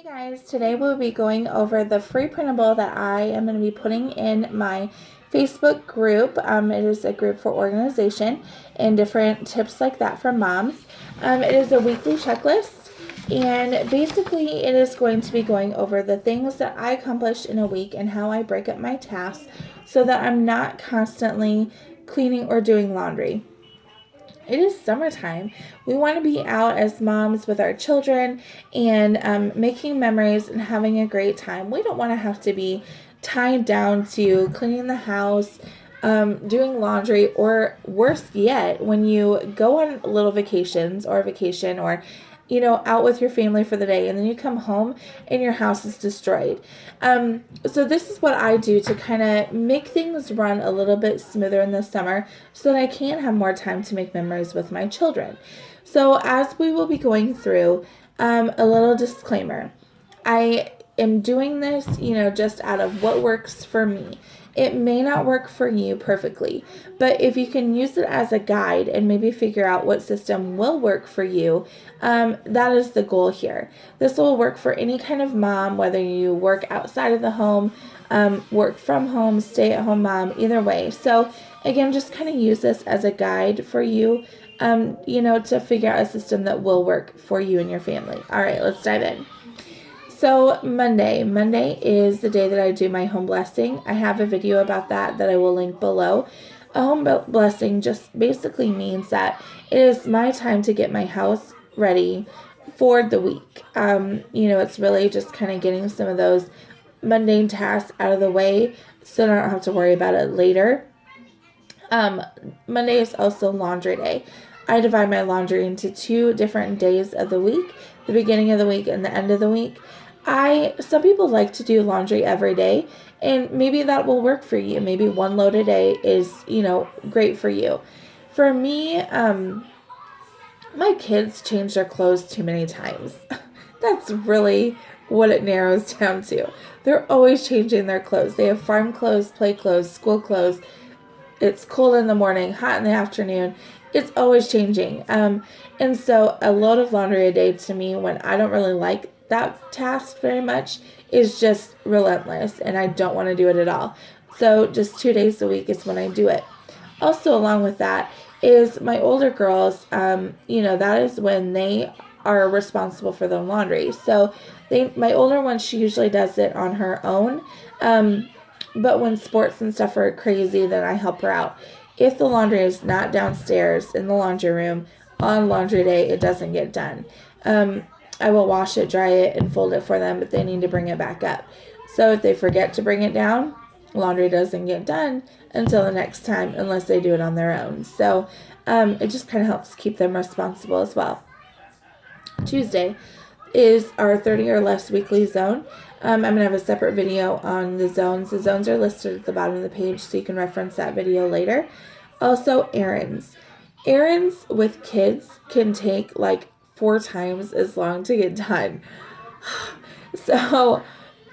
Hey guys, today we'll be going over the free printable that I am going to be putting in my Facebook group. It is a group for organization and different tips like that for moms. It is a weekly checklist, and basically it is going to be going over the things that I accomplished in a week and how I break up my tasks so that I'm not constantly cleaning or doing laundry. It is summertime. We want to be out as moms with our children and making memories and having a great time. We don't want to have to be tied down to cleaning the house, doing laundry, or worse yet, when you go on little vacations or vacation or out with your family for the day, and then you come home and your house is destroyed. So this is what I do to kind of make things run a little bit smoother in the summer so that I can have more time to make memories with my children. So as we will be going through, a little disclaimer. I am doing this, just out of what works for me. It may not work for you perfectly, but if you can use it as a guide and maybe figure out what system will work for you, that is the goal here. This will work for any kind of mom, whether you work outside of the home, work from home, stay at home mom, either way. So again, just kind of use this as a guide for you, to figure out a system that will work for you and your family. All right, let's dive in. So Monday is the day that I do my home blessing. I have a video about that I will link below. A home blessing just basically means that it is my time to get my house ready for the week. It's really just kind of getting some of those mundane tasks out of the way so I don't have to worry about it later. Monday is also laundry day. I divide my laundry into 2 different days of the week, the beginning of the week and the end of the week. Some people like to do laundry every day, and maybe that will work for you. Maybe 1 load a day is, great for you. For me, my kids change their clothes too many times. That's really what it narrows down to. They're always changing their clothes. They have farm clothes, play clothes, school clothes. It's cold in the morning, hot in the afternoon. It's always changing. And so a load of laundry a day to me, when I don't really like that task very much, is just relentless, and I don't want to do it at all. So just 2 days a week is when I do it. Also, along with that is my older girls, that is when they are responsible for the laundry. So my older one, she usually does it on her own. But when sports and stuff are crazy, then I help her out. If the laundry is not downstairs in the laundry room on laundry day, it doesn't get done. I will wash it, dry it, and fold it for them, but they need to bring it back up. So if they forget to bring it down, laundry doesn't get done until the next time, unless they do it on their own. So it just kind of helps keep them responsible as well. Tuesday is our 30 or less weekly zone. I'm going to have a separate video on the zones. The zones are listed at the bottom of the page, so you can reference that video later. Also, errands. Errands with kids can take like 4 times as long to get done. So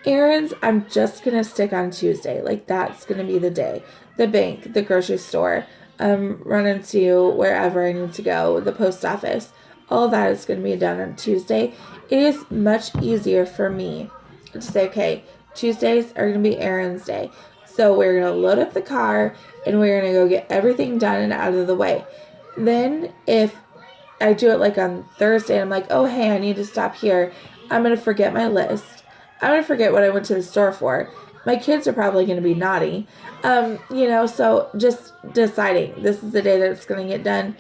errands, I'm just going to stick on Tuesday. Like, that's going to be the day. The bank, the grocery store, run into wherever I need to go, the post office. All that is going to be done on Tuesday. It is much easier for me to say, okay, Tuesdays are going to be errands day. So we're going to load up the car and we're going to go get everything done and out of the way. Then if I do it like on Thursday, I'm like, oh, hey, I need to stop here. I'm going to forget my list. I'm going to forget what I went to the store for. My kids are probably going to be naughty. So just deciding this is the day that it's going to get done.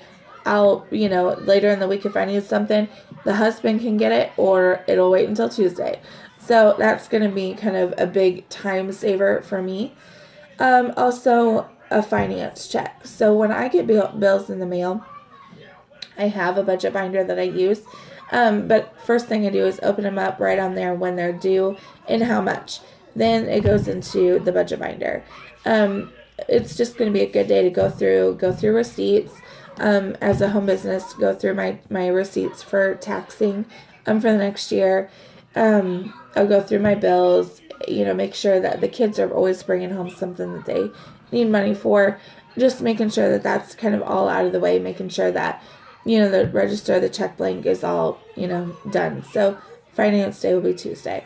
I'll, later in the week, if I need something, the husband can get it, or it'll wait until Tuesday. So that's going to be kind of a big time saver for me. Also, a finance check. So when I get bills in the mail, I have a budget binder that I use. But first thing I do is open them up, right on there when they're due and how much. Then it goes into the budget binder. It's just going to be a good day to go through receipts. As a home business, go through my receipts for taxing for the next year. I'll go through my bills, make sure that the kids are always bringing home something that they need money for. Just making sure that that's kind of all out of the way, making sure that, the register, the check blank is all, done. So finance day will be Tuesday.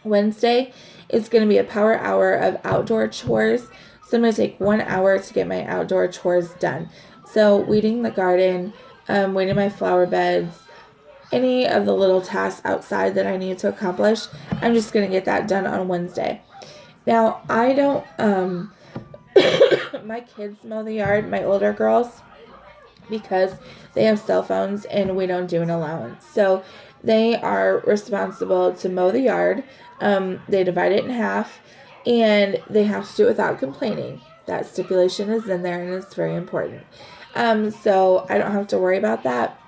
Wednesday is going to be a power hour of outdoor chores. So I'm going to take 1 hour to get my outdoor chores done. So weeding the garden, weeding my flower beds, any of the little tasks outside that I need to accomplish, I'm just going to get that done on Wednesday. Now, I don't, my kids mow the yard, my older girls, because they have cell phones and we don't do an allowance. So they are responsible to mow the yard. They divide it in half, and they have to do it without complaining. That stipulation is in there, and it's very important. So I don't have to worry about that.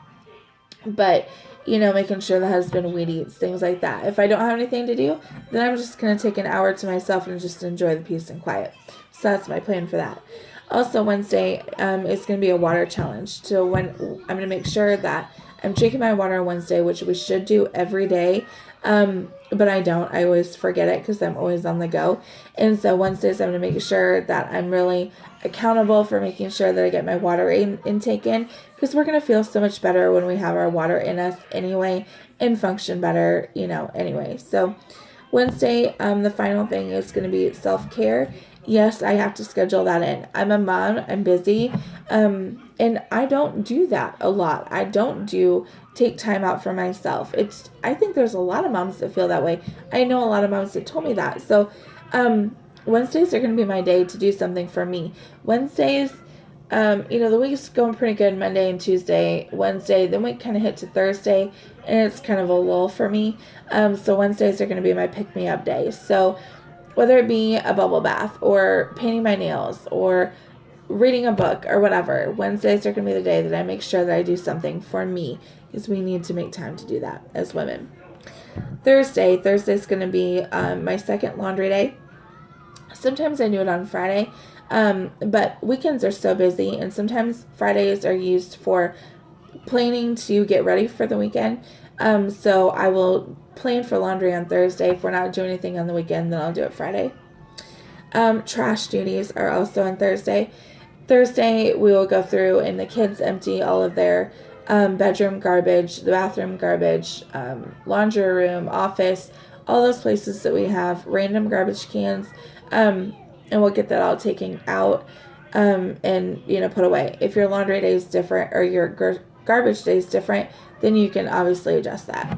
But, making sure the husband weed eats, things like that. If I don't have anything to do, then I'm just going to take an hour to myself and just enjoy the peace and quiet. So that's my plan for that. Also, Wednesday is going to be a water challenge. So when I'm going to make sure that I'm drinking my water on Wednesday, which we should do every day. But I don't. I always forget it because I'm always on the go. And so Wednesdays, I'm going to make sure that I'm really accountable for making sure that I get my water intake in, because we're going to feel so much better when we have our water in us anyway and function better, anyway. So Wednesday, the final thing is going to be self-care. Yes, I have to schedule that in. I'm a mom. I'm busy. And I don't do that a lot. I don't take time out for myself. I think there's a lot of moms that feel that way. I know a lot of moms that told me that. So, Wednesdays are going to be my day to do something for me. Wednesdays, the week's going pretty good Monday and Tuesday. Wednesday, then we kind of hit to Thursday, and it's kind of a lull for me. So Wednesdays are going to be my pick-me-up day. So whether it be a bubble bath or painting my nails or reading a book or whatever, Wednesdays are going to be the day that I make sure that I do something for me, because we need to make time to do that as women. Thursday's going to be my second laundry day. Sometimes I do it on Friday, but weekends are so busy, and sometimes Fridays are used for planning to get ready for the weekend. So I will plan for laundry on Thursday. If we're not doing anything on the weekend, then I'll do it Friday. Trash duties are also on Thursday. Thursday, we will go through and the kids empty all of their bedroom garbage, the bathroom garbage, laundry room, office, all those places that we have random garbage cans, and we'll get that all taken out and put away. If your laundry day is different or your garbage day is different, then you can obviously adjust that.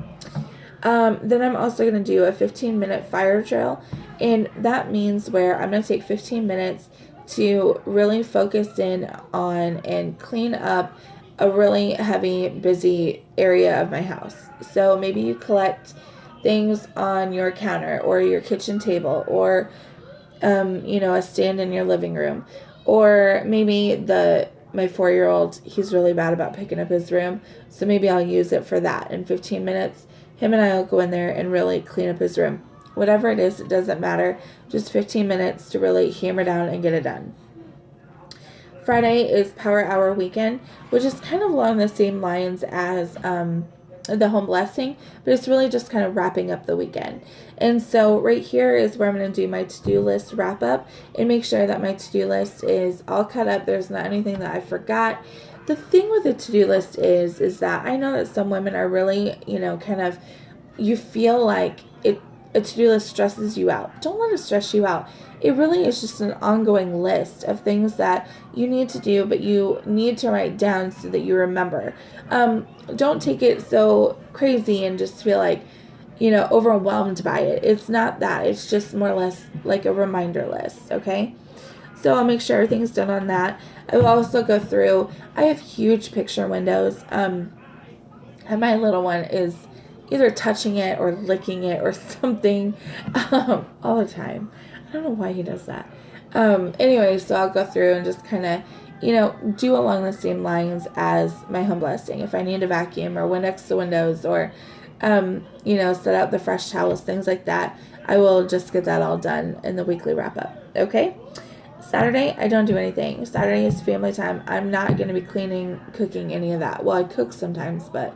Then I'm also going to do a 15-minute fire drill, and that means where I'm going to take 15 minutes to really focus in on and clean up a really heavy, busy area of my house. So maybe you collect things on your counter or your kitchen table, or a stand in your living room, or maybe my 4-year-old, he's really bad about picking up his room, so maybe I'll use it for that. In 15 minutes, him and I will go in there and really clean up his room. Whatever it is, it doesn't matter. Just 15 minutes to really hammer down and get it done. Friday is Power Hour weekend, which is kind of along the same lines as the home blessing, but it's really just kind of wrapping up the weekend. And so right here is where I'm going to do my to-do list wrap up and make sure that my to-do list is all cut up. There's not anything that I forgot. The thing with the to-do list is that I know that some women are really, you feel like a to-do list stresses you out. Don't let it stress you out. It really is just an ongoing list of things that you need to do, but you need to write down so that you remember. Don't take it so crazy and just feel like, overwhelmed by it. It's not that. It's just more or less like a reminder list, okay? So I'll make sure everything's done on that. I will also go through, I have huge picture windows, and my little one is either touching it or licking it or something all the time. I don't know why he does that. Anyway, so I'll go through and just kind of, do along the same lines as my home blessing. If I need to vacuum or Windex the windows or, set out the fresh towels, things like that, I will just get that all done in the weekly wrap up. Okay? Saturday, I don't do anything. Saturday is family time. I'm not going to be cleaning, cooking, any of that. Well, I cook sometimes, but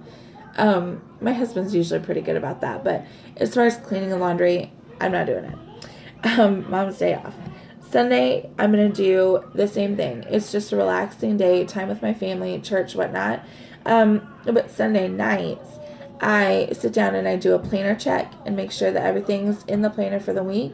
my husband's usually pretty good about that. But as far as cleaning the laundry, I'm not doing it. Mom's day off. Sunday, I'm going to do the same thing. It's just a relaxing day, time with my family, church, whatnot. But Sunday nights, I sit down and I do a planner check and make sure that everything's in the planner for the week.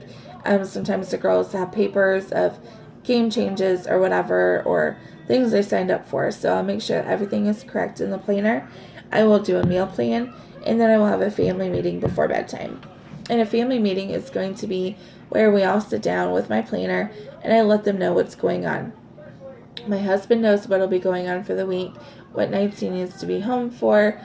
Sometimes the girls have papers of game changes or whatever, or things they signed up for. So I'll make sure that everything is correct in the planner. I will do a meal plan, and then I will have a family meeting before bedtime. And a family meeting is going to be where we all sit down with my planner and I let them know what's going on. My husband knows what'll be going on for the week, what nights he needs to be home for,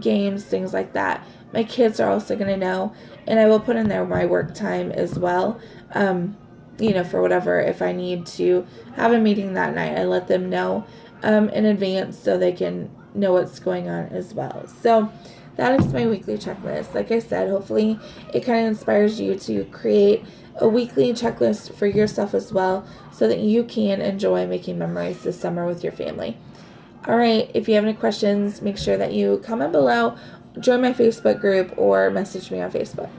games, things like that. My kids are also going to know, and I will put in there my work time as well. For whatever, if I need to have a meeting that night, I let them know in advance so they can know what's going on as well. So that is my weekly checklist. Like I said, hopefully it kind of inspires you to create a weekly checklist for yourself as well so that you can enjoy making memories this summer with your family. All right, if you have any questions, make sure that you comment below, join my Facebook group, or message me on Facebook.